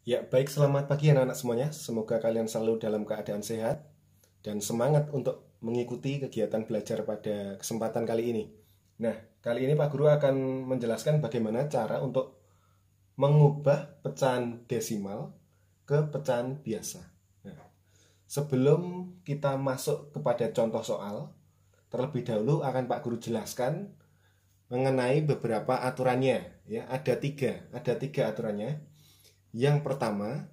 Ya, baik, selamat pagi anak-anak semuanya. Semoga kalian selalu dalam keadaan sehat dan semangat untuk mengikuti kegiatan belajar pada kesempatan kali ini. Nah, kali ini Pak Guru akan menjelaskan bagaimana cara untuk mengubah pecahan desimal ke pecahan biasa. Nah, sebelum kita masuk kepada contoh soal, terlebih dahulu akan Pak Guru jelaskan mengenai beberapa aturannya. Ya, ada tiga aturannya. Yang pertama,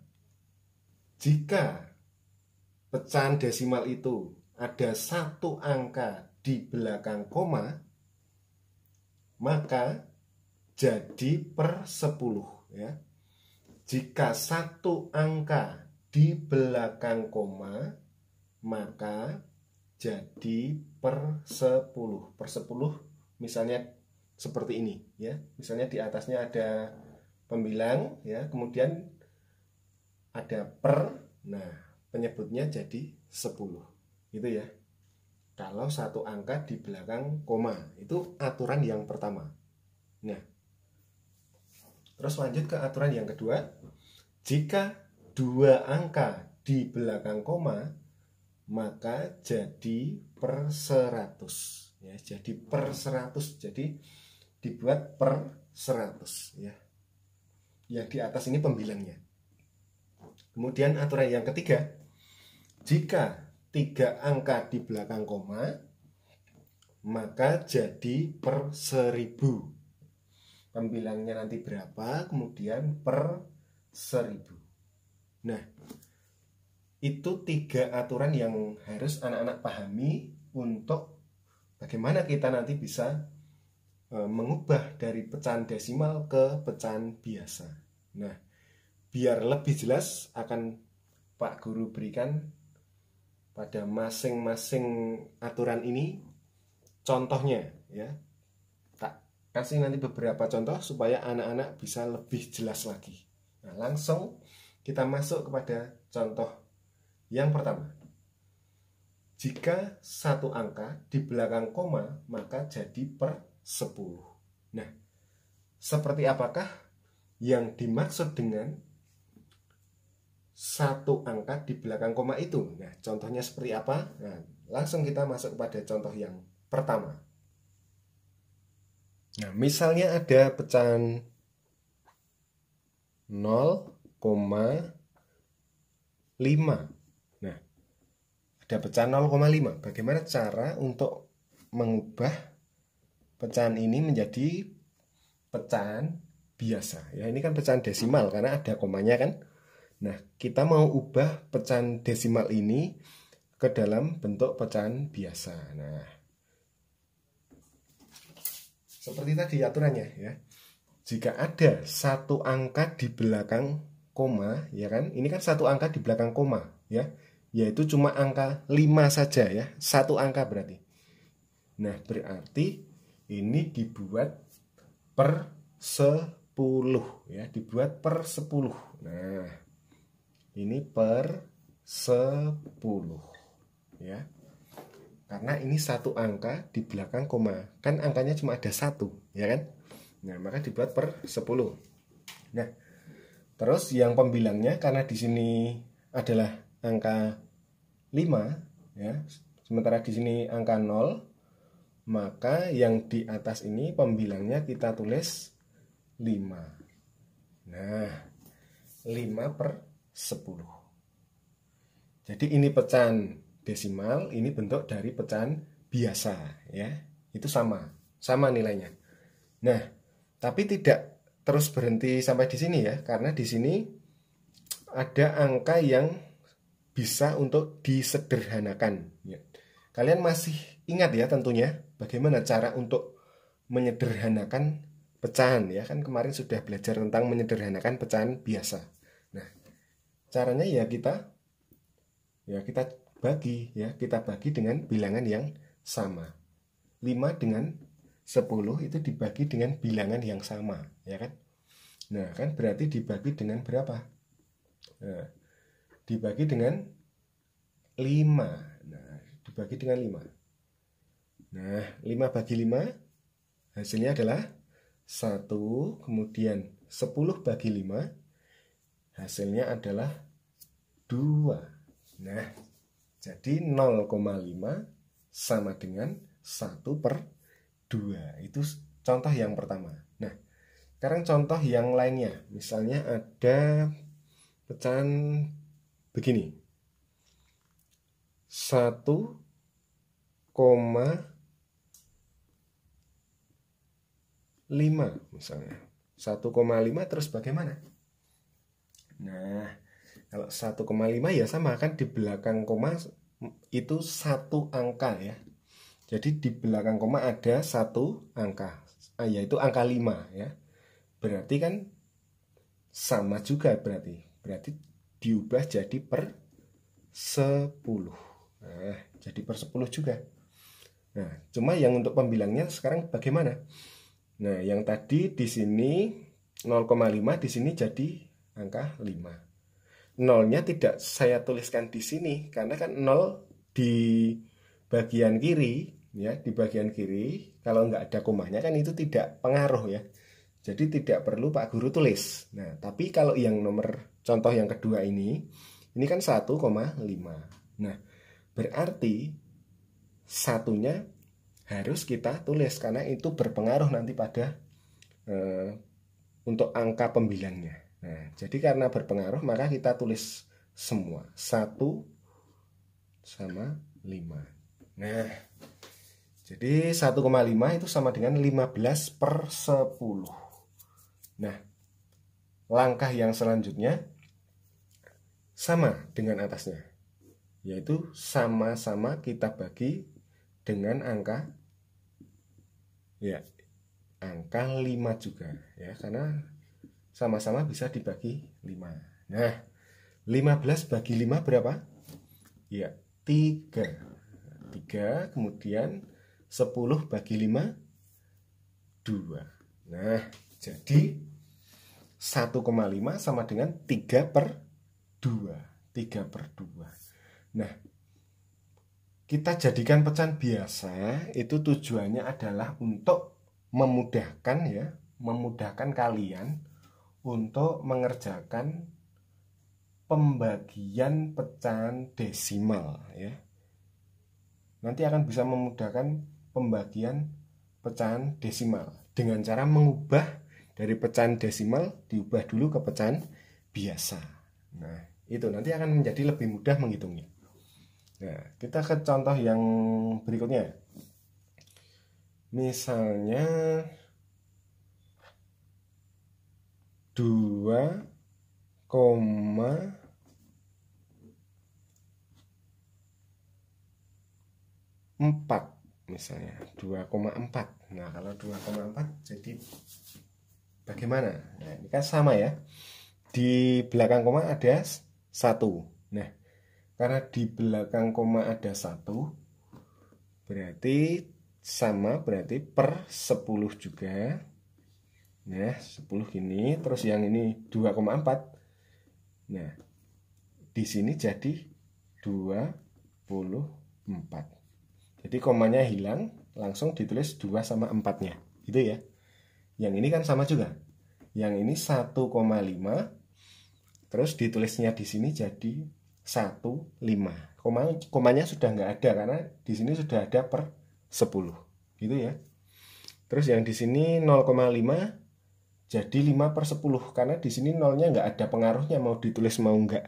jika pecahan desimal itu ada satu angka di belakang koma, maka jadi per 10 ya. Jika satu angka di belakang koma, maka jadi per 10. Per 10 misalnya seperti ini ya. Misalnya di atasnya ada pembilang ya, kemudian ada per, nah penyebutnya jadi 10 gitu ya. Kalau satu angka di belakang koma, itu aturan yang pertama. Nah, terus lanjut ke aturan yang kedua. Jika dua angka di belakang koma, maka jadi per 100 ya. Jadi per 100, jadi dibuat per 100 ya. Yang di atas ini pembilangnya. Kemudian aturan yang ketiga, jika tiga angka di belakang koma, maka jadi per 1000. Pembilangnya nanti berapa, kemudian per 1000. Nah, itu tiga aturan yang harus anak-anak pahami untuk bagaimana kita nanti bisa mengubah dari pecahan desimal ke pecahan biasa. Nah, biar lebih jelas akan Pak Guru berikan pada masing-masing aturan ini contohnya ya. Tak kasih nanti beberapa contoh supaya anak-anak bisa lebih jelas lagi. Nah, langsung kita masuk kepada contoh yang pertama. Jika satu angka di belakang koma, maka jadi per 10. Nah, seperti apakah yang dimaksud dengan satu angka di belakang koma itu? Nah, contohnya seperti apa? Nah, langsung kita masuk kepada contoh yang pertama. Nah, misalnya ada pecahan 0,5. Nah, ada pecahan 0,5. Bagaimana cara untuk mengubah pecahan ini menjadi pecahan biasa ya? Ini kan pecahan desimal karena ada komanya kan. Nah, kita mau ubah pecahan desimal ini ke dalam bentuk pecahan biasa. Nah, seperti tadi aturannya ya. Jika ada satu angka di belakang koma, ya kan? Ini kan satu angka di belakang koma ya. Yaitu cuma angka 5 saja ya. Satu angka berarti. Nah, berarti ini dibuat per 10 ya, dibuat per 10. Nah, ini per 10 ya. Karena ini satu angka di belakang koma, kan angkanya cuma ada satu ya kan. Nah, maka dibuat per 10. Nah, terus yang pembilangnya karena di sini adalah angka 5 ya, sementara di sini angka 0, maka yang di atas ini pembilangnya kita tulis 5. Nah, 5 per 10. Jadi ini pecahan desimal, ini bentuk dari pecahan biasa ya. Itu sama nilainya. Nah, tapi tidak terus berhenti sampai di sini ya, karena di sini ada angka yang bisa untuk disederhanakan ya. Kalian masih ingat ya tentunya bagaimana cara untuk menyederhanakan pecahan ya, kan kemarin sudah belajar tentang menyederhanakan pecahan biasa. Nah, caranya ya kita bagi ya, kita bagi dengan bilangan yang sama. 5 dengan 10 itu dibagi dengan bilangan yang sama ya kan. Nah, kan berarti dibagi dengan berapa? Nah, dibagi dengan 5. Nah, dibagi dengan 5. Nah, 5 bagi 5 hasilnya adalah 1, kemudian 10 bagi 5 hasilnya adalah 2. Nah, jadi 0,5 sama dengan 1/2. Itu contoh yang pertama. Nah, sekarang contoh yang lainnya. Misalnya ada pecahan begini. 1,5 misalnya. 1,5 terus bagaimana? Nah, kalau 1,5 ya sama kan, di belakang koma itu satu angka ya. Jadi di belakang koma ada satu angka, yaitu angka 5 ya. Berarti kan sama juga, berarti diubah jadi per 10. Nah, jadi per 10 juga. Nah, cuma yang untuk pembilangnya sekarang bagaimana? Nah, yang tadi di sini 0,5, di sini jadi angka 5. Nolnya tidak saya tuliskan di sini karena kan 0 di bagian kiri ya, di bagian kiri kalau nggak ada komanya kan itu tidak pengaruh ya. Jadi tidak perlu Pak Guru tulis. Nah, tapi kalau yang nomor contoh yang kedua ini kan 1,5. Nah, berarti satunya harus kita tulis karena itu berpengaruh nanti pada untuk angka pembilangnya. Nah, jadi karena berpengaruh maka kita tulis semua 1 sama 5. Nah, jadi 1,5 itu sama dengan 15/10. Nah, langkah yang selanjutnya sama dengan atasnya, yaitu sama-sama kita bagi dengan angka 5 juga ya, karena sama-sama bisa dibagi 5. Nah, 15 bagi 5 berapa? Ya, 3. 3, kemudian 10 bagi 5 2. Nah, jadi 1,5 sama dengan 3/2. 3/2. Nah, kita jadikan pecahan biasa itu tujuannya adalah untuk memudahkan ya, memudahkan kalian untuk mengerjakan pembagian pecahan desimal ya. Nanti akan bisa memudahkan pembagian pecahan desimal dengan cara mengubah dari pecahan desimal diubah dulu ke pecahan biasa. Nah, itu nanti akan menjadi lebih mudah menghitungnya. Nah, kita ke contoh yang berikutnya. Misalnya 2,4 misalnya 2,4. Nah, kalau 2,4 jadi bagaimana? Nah, ini kan sama ya. Di belakang koma ada 1. Nah, karena di belakang koma ada 1 berarti sama, berarti per 10 juga. Nah, 10 gini, terus yang ini 2,4. Nah, di sini jadi 24. Jadi komanya hilang, langsung ditulis 2 sama 4-nya. Gitu ya. Yang ini kan sama juga. Yang ini 1,5. Terus ditulisnya di sini jadi 1,5. Komanya sudah nggak ada karena di sini sudah ada per 10. Gitu ya. Terus yang di sini 0,5 jadi 5/10 karena di sini nolnya nggak ada pengaruhnya mau ditulis mau nggak.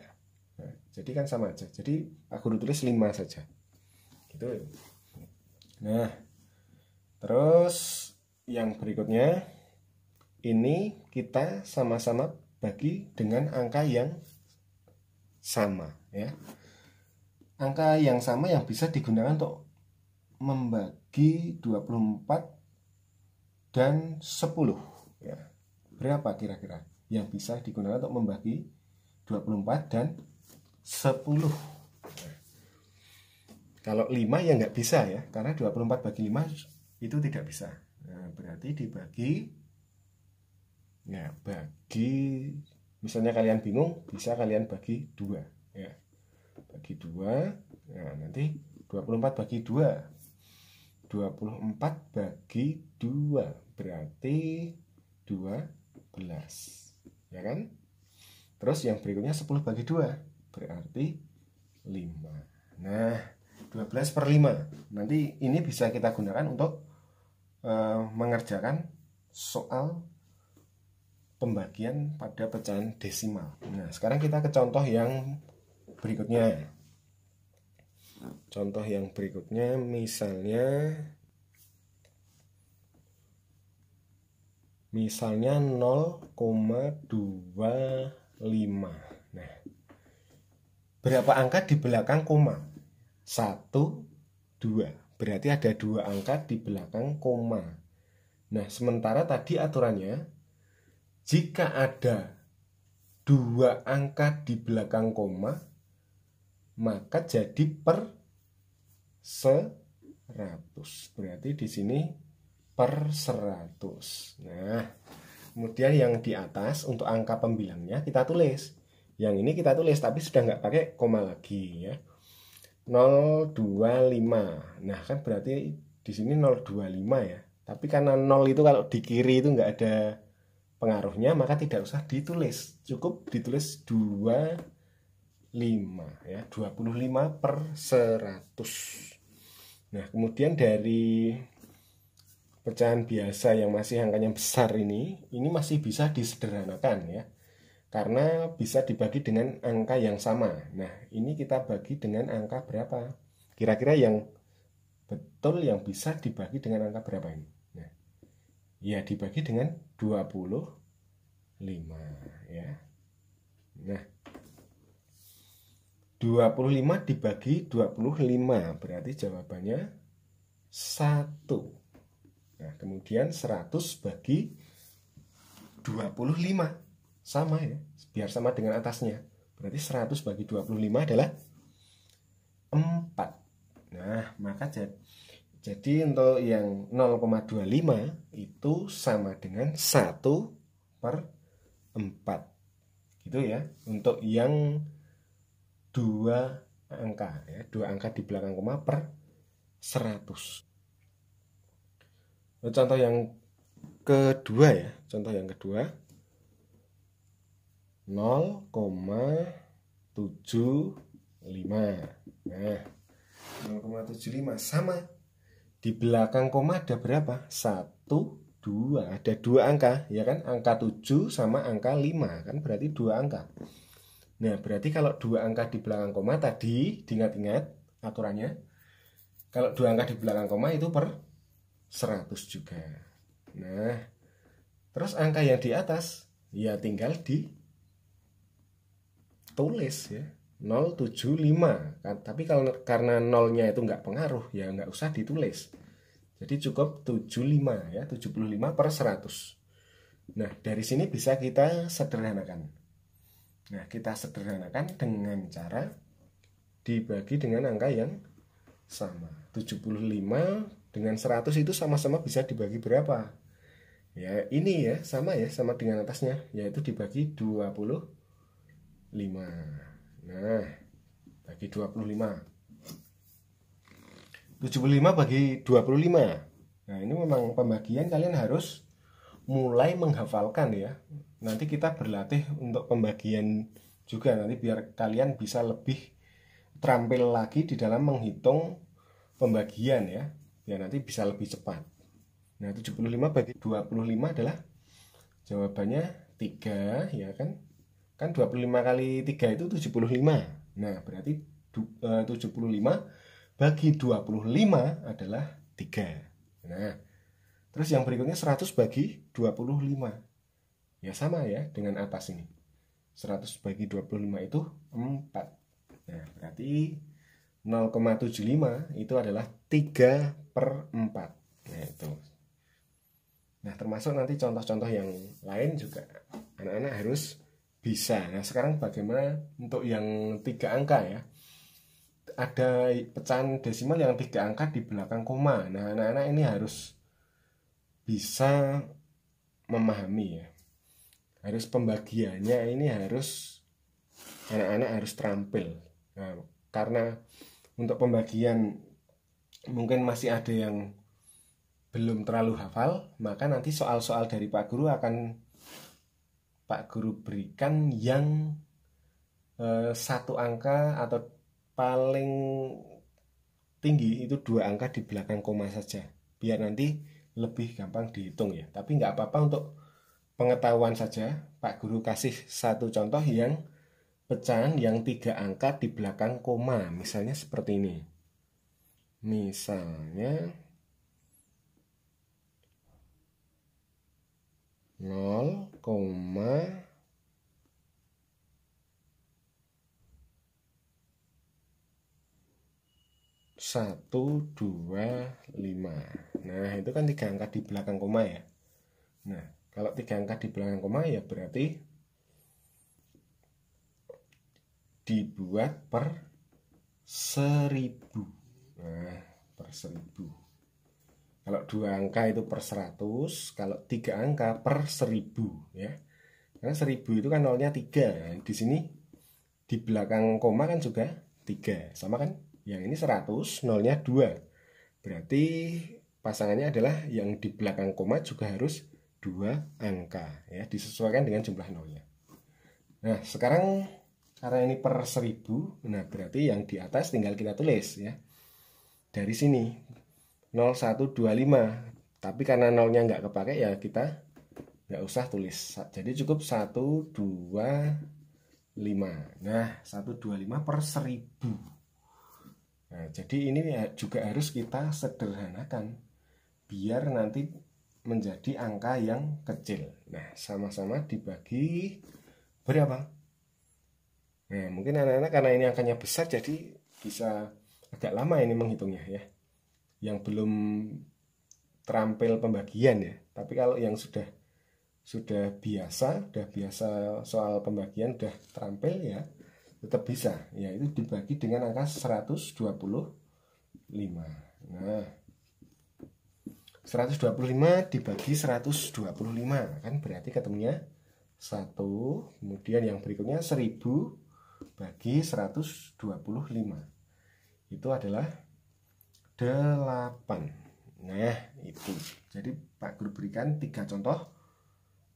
Nah, jadi kan sama aja. Jadi aku tulis 5 saja. Gitu. Nah, terus yang berikutnya ini kita sama-sama bagi dengan angka yang sama ya. Angka yang sama yang bisa digunakan untuk membagi 24 dan 10 ya. Berapa kira-kira yang bisa digunakan untuk membagi 24 dan 10? Nah, kalau 5 ya nggak bisa ya, karena 24 bagi 5 itu tidak bisa. Nah, berarti dibagi ya, bagi misalnya kalian bingung, bisa kalian bagi 2 ya. Bagi 2. Nah, nanti 24 bagi 2. 24 bagi 2 berarti 12 ya kan? Terus yang berikutnya 10 bagi 2 berarti 5. Nah, 12/5. Nanti ini bisa kita gunakan untuk mengerjakan soal pembagian pada pecahan desimal. Nah, sekarang kita ke contoh yang berikutnya. Contoh yang berikutnya misalnya 0,25. Nah, berapa angka di belakang koma? 1, 2. Berarti ada 2 angka di belakang koma. Nah, sementara tadi aturannya, jika ada 2 angka di belakang koma, maka jadi per 100. Berarti di sini per 100. Nah, kemudian yang di atas untuk angka pembilangnya kita tulis. Yang ini kita tulis tapi sudah nggak pakai koma lagi ya. 025. Nah, kan berarti di sini 025 ya. Tapi karena 0 itu kalau di kiri itu nggak ada pengaruhnya, maka tidak usah ditulis. Cukup ditulis 25 ya, 25 per 100. Nah, kemudian dari pecahan biasa yang masih angkanya besar ini masih bisa disederhanakan ya. Karena bisa dibagi dengan angka yang sama. Nah, ini kita bagi dengan angka berapa? Kira-kira yang betul yang bisa dibagi dengan angka berapa ini? Nah, ya dibagi dengan 25 ya. Nah, 25 dibagi 25 berarti jawabannya 1. Nah, kemudian 100 bagi 25 sama ya, biar sama dengan atasnya. Berarti 100 bagi 25 adalah 4. Nah, maka jadi untuk yang 0,25 itu sama dengan 1 per 4. Gitu ya, untuk yang 2 angka ya, 2 angka di belakang koma per 100. Contoh yang kedua ya, contoh yang kedua 0,75. Nah, 0,75 sama. Di belakang koma ada berapa? 1, 2. Ada 2 angka, ya kan? Angka 7 sama angka 5, kan berarti 2 angka. Nah, berarti kalau 2 angka di belakang koma tadi, diingat-ingat aturannya. Kalau 2 angka di belakang koma itu per 100 juga. Nah, terus angka yang di atas ya tinggal ditulis ya, 075 kan. Tapi karena nolnya itu nggak pengaruh ya nggak usah ditulis. Jadi cukup 75 ya, 75 per 100. Nah, dari sini bisa kita sederhanakan. Nah, kita sederhanakan dengan cara dibagi dengan angka yang sama. 75 dengan 100 itu sama-sama bisa dibagi berapa? Ya, ini ya, sama dengan atasnya, yaitu dibagi 25. Nah, bagi 25. 75 bagi 25. Nah, ini memang pembagian kalian harus mulai menghafalkan ya. Nanti kita berlatih untuk pembagian juga nanti biar kalian bisa lebih terampil lagi di dalam menghitung pembagian ya. Ya nanti bisa lebih cepat. Nah, 75 bagi 25 adalah jawabannya 3 ya kan. Kan 25 kali 3 itu 75. Nah, berarti 75 bagi 25 adalah 3. Nah, terus yang berikutnya 100 bagi 25. Ya sama ya dengan atas ini. 100 bagi 25 itu 4. Nah, berarti 0,75 itu adalah 3 per 4. Nah, itu. Nah, termasuk nanti contoh-contoh yang lain juga anak-anak harus bisa. Nah, sekarang bagaimana untuk yang 3 angka ya? Ada pecahan desimal yang 3 angka di belakang koma. Nah, anak-anak ini harus bisa memahami ya. Harus pembagiannya ini harus anak-anak harus terampil. Nah, karena untuk pembagian mungkin masih ada yang belum terlalu hafal, maka nanti soal-soal dari Pak Guru akan Pak Guru berikan yang satu angka atau paling tinggi itu 2 angka di belakang koma saja, biar nanti lebih gampang dihitung ya. Tapi nggak apa-apa, untuk pengetahuan saja Pak Guru kasih satu contoh yang pecahan yang 3 angka di belakang koma. Misalnya seperti ini. Misalnya 0,125. Nah, itu kan 3 angka di belakang koma ya. Nah, kalau 3 angka di belakang koma ya berarti dibuat per 1000. Nah, per 1000. Kalau 2 angka itu per 100, kalau 3 angka per 1000 ya. Karena 1000 itu kan nolnya 3. Nah, di sini di belakang koma kan juga 3, sama kan? Yang ini 100, nolnya 2. Berarti pasangannya adalah yang di belakang koma juga harus 2 angka ya, disesuaikan dengan jumlah nolnya. Nah, sekarang karena ini per 1000, nah berarti yang di atas tinggal kita tulis ya. Dari sini 0125, tapi karena nolnya nggak kepake ya kita nggak usah tulis. Jadi cukup 125. Nah, 125 per 1000. Nah, jadi ini juga harus kita sederhanakan biar nanti menjadi angka yang kecil. Nah, sama-sama dibagi berapa? Nah, mungkin anak-anak karena ini angkanya besar jadi bisa agak lama ini menghitungnya ya. Yang belum terampil pembagian ya. Tapi kalau yang sudah biasa soal pembagian, sudah terampil ya, tetap bisa, yaitu dibagi dengan angka 125. Nah, 125 dibagi 125 kan berarti ketemunya 1. Kemudian yang berikutnya 1000 bagi 125, itu adalah 8. Nah, itu. Jadi Pak Guru berikan 3 contoh,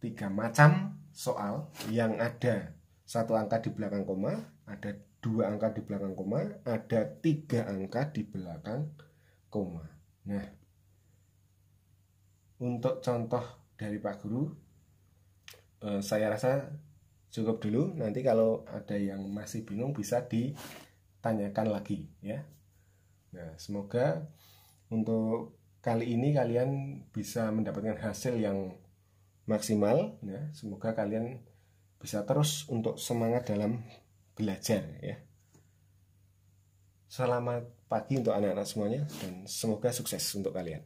3 macam soal yang ada 1 angka di belakang koma, ada 2 angka di belakang koma, ada 3 angka di belakang koma. Nah, untuk contoh dari Pak Guru saya rasa cukup dulu. Nanti kalau ada yang masih bingung bisa ditanyakan lagi ya. Nah, semoga untuk kali ini kalian bisa mendapatkan hasil yang maksimal ya. Semoga kalian bisa terus untuk semangat dalam belajar ya. Selamat pagi untuk anak-anak semuanya dan semoga sukses untuk kalian.